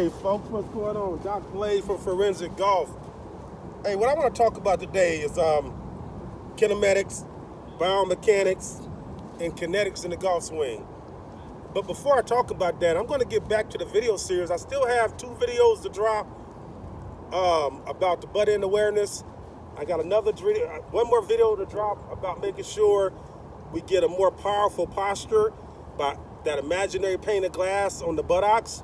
Hey folks, what's going on? Doc Blaze from Forensic Golf. Hey, what I want to talk about today is kinematics, biomechanics, and kinetics in the golf swing. But before I talk about that, I'm going to get back to the video series. I still have 2 videos to drop about the butt end awareness. I got one more video to drop about making sure we get a more powerful posture by that imaginary pane of glass on the buttocks.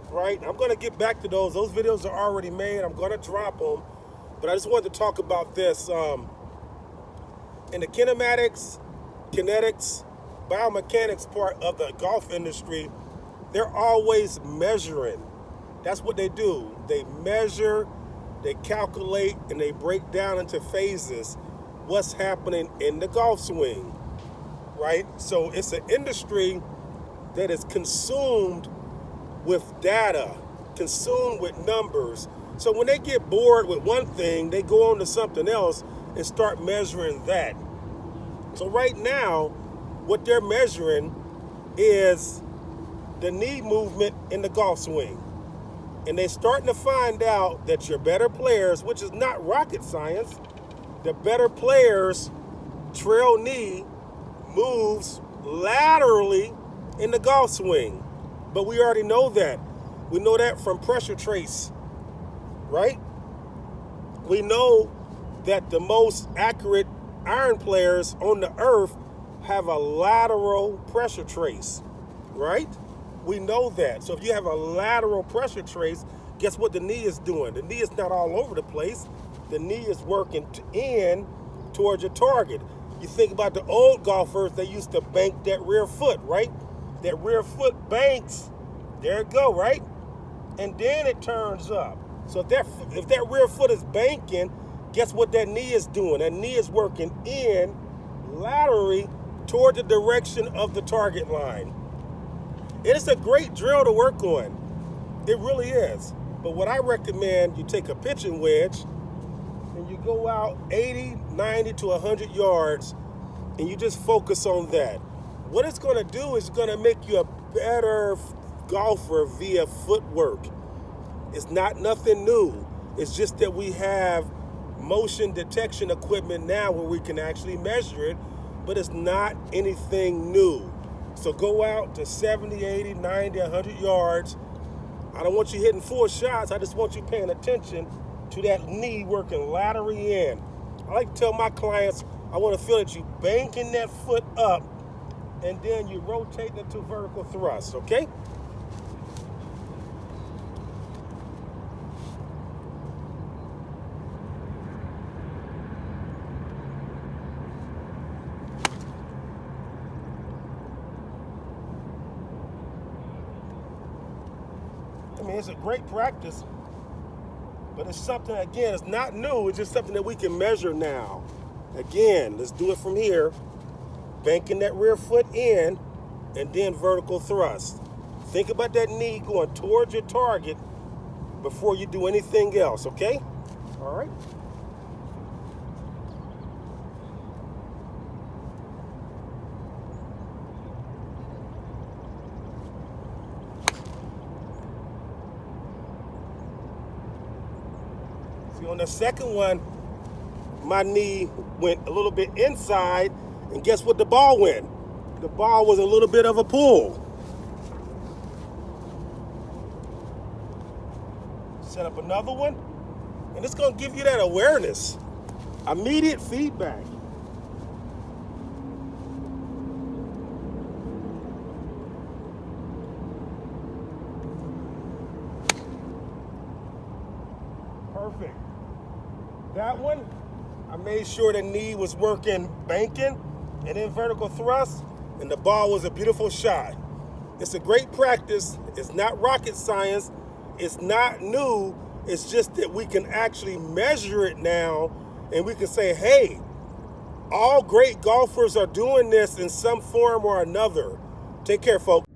Right, I'm going to get back to those. Those videos are already made. I'm going to drop them. But I just wanted to talk about this. In the kinematics, kinetics, biomechanics part of the golf industry, they're always measuring. That's what they do. They measure, they calculate, and they break down into phases what's happening in the golf swing. Right? So it's an industry that is consumed with data, consumed with numbers. So when they get bored with one thing, they go on to something else and start measuring that. So right now, what they're measuring is the knee movement in the golf swing. And they're starting to find out that your better players, which is not rocket science, the better players' trail knee moves laterally in the golf swing. But we already know that. We know that from pressure trace, right? We know that the most accurate iron players on the earth have a lateral pressure trace, right? We know that. So if you have a lateral pressure trace, guess what the knee is doing? The knee is not all over the place. The knee is working in towards your target. You think about the old golfers, they used to bank that rear foot, right? That rear foot banks, there it go, right? And then it turns up. So if that rear foot is banking, guess what that knee is doing? That knee is working in laterally toward the direction of the target line. It is a great drill to work on. It really is. But what I recommend, you take a pitching wedge and you go out 80, 90 to 100 yards and you just focus on that. What it's going to do is going to make you a better golfer via footwork. It's not nothing new. It's just that we have motion detection equipment now where we can actually measure it, but it's not anything new. So go out to 70, 80, 90, 100 yards. I don't want you hitting 4 shots. I just want you paying attention to that knee working laterally in. I like to tell my clients, I want to feel that you banking that foot up and then you rotate it to vertical thrust, okay? I mean, it's a great practice, but it's something, again, it's not new. It's just something that we can measure now. Again, let's do it from here. Banking that rear foot in, and then vertical thrust. Think about that knee going towards your target before you do anything else, okay? All right. See, on the second one, my knee went a little bit inside, and guess what the ball went? The ball was a little bit of a pull. Set up another one, and it's going to give you that awareness, immediate feedback. Perfect. That one, I made sure the knee was working banking and then vertical thrust, and the ball was a beautiful shot. It's a great practice. It's not rocket science. It's not new. It's just that we can actually measure it now, and we can say, hey, all great golfers are doing this in some form or another. Take care, folks.